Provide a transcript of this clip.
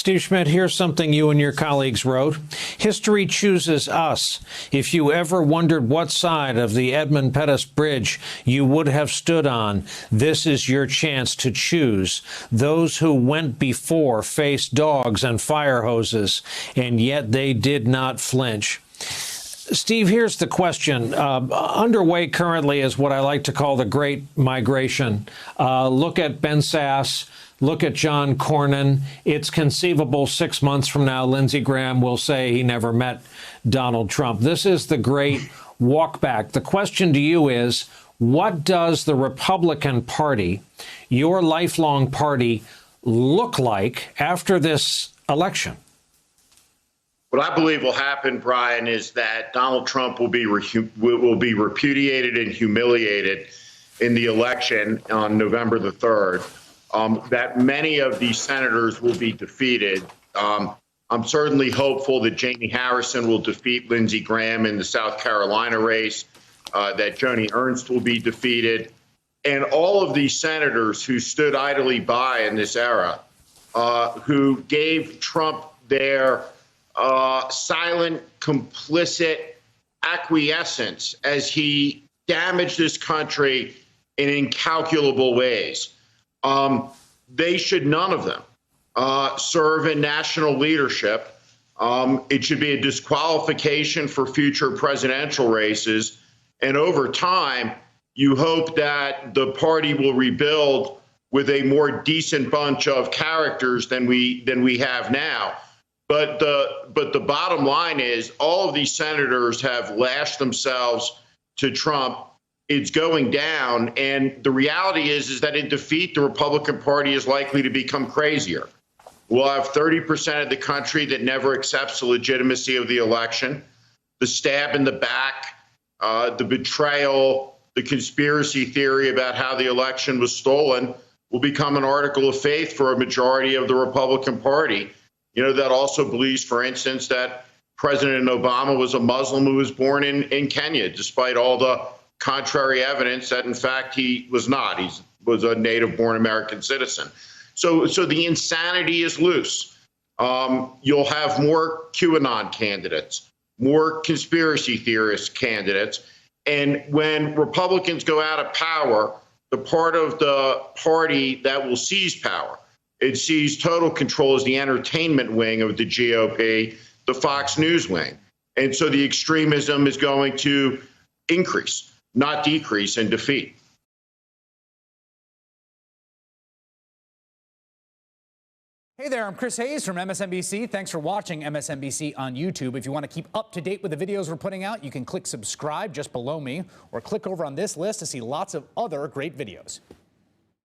Steve Schmidt, here's something you and your colleagues wrote. History chooses us. If you ever wondered what side of the Edmund Pettus Bridge you would have stood on, this is your chance to choose. Those who went before faced dogs and fire hoses, and yet they did not flinch. Steve, here's the question. Underway currently is what I like to call the Great Migration. Look at Ben Sasse. Look at John Cornyn. It's conceivable 6 months from now, Lindsey Graham will say he never met Donald Trump. This is the great walk back. The question to you is, what does the Republican Party, your lifelong party, look like after this election? What I believe will happen, Brian, is that Donald Trump will be repudiated and humiliated in the election on November the 3rd. That many of these senators will be defeated. I'm certainly hopeful that Jamie Harrison will defeat Lindsey Graham in the South Carolina race, that Joni Ernst will be defeated. And all of these senators who stood idly by in this era, who gave Trump their silent, complicit acquiescence as he damaged this country in incalculable ways. They should, none of them, serve in national leadership. It should be a disqualification for future presidential races. And over time, you hope that the party will rebuild with a more decent bunch of characters than we have now. But the bottom line is all of these senators have lashed themselves to Trump. It's going down. And the reality is that in defeat, the Republican Party is likely to become crazier. We'll have 30% of the country that never accepts the legitimacy of the election. The stab in the back, the betrayal, the conspiracy theory about how the election was stolen will become an article of faith for a majority of the Republican Party. You know, that also believes, for instance, that President Obama was a Muslim who was born in Kenya, despite all the contrary evidence that, in fact, he was not. He was a native-born American citizen. So the insanity is loose. You'll have more QAnon candidates, more conspiracy theorist candidates. And when Republicans go out of power, the part of the party that will seize power, it sees total control as the entertainment wing of the GOP, the Fox News wing. And so the extremism is going to increase, not decrease, and defeat. Hey there, I'm Chris Hayes from MSNBC. Thanks for watching MSNBC on YouTube. If you want to keep up to date with the videos we're putting out, you can click subscribe just below me or click over on this list to see lots of other great videos.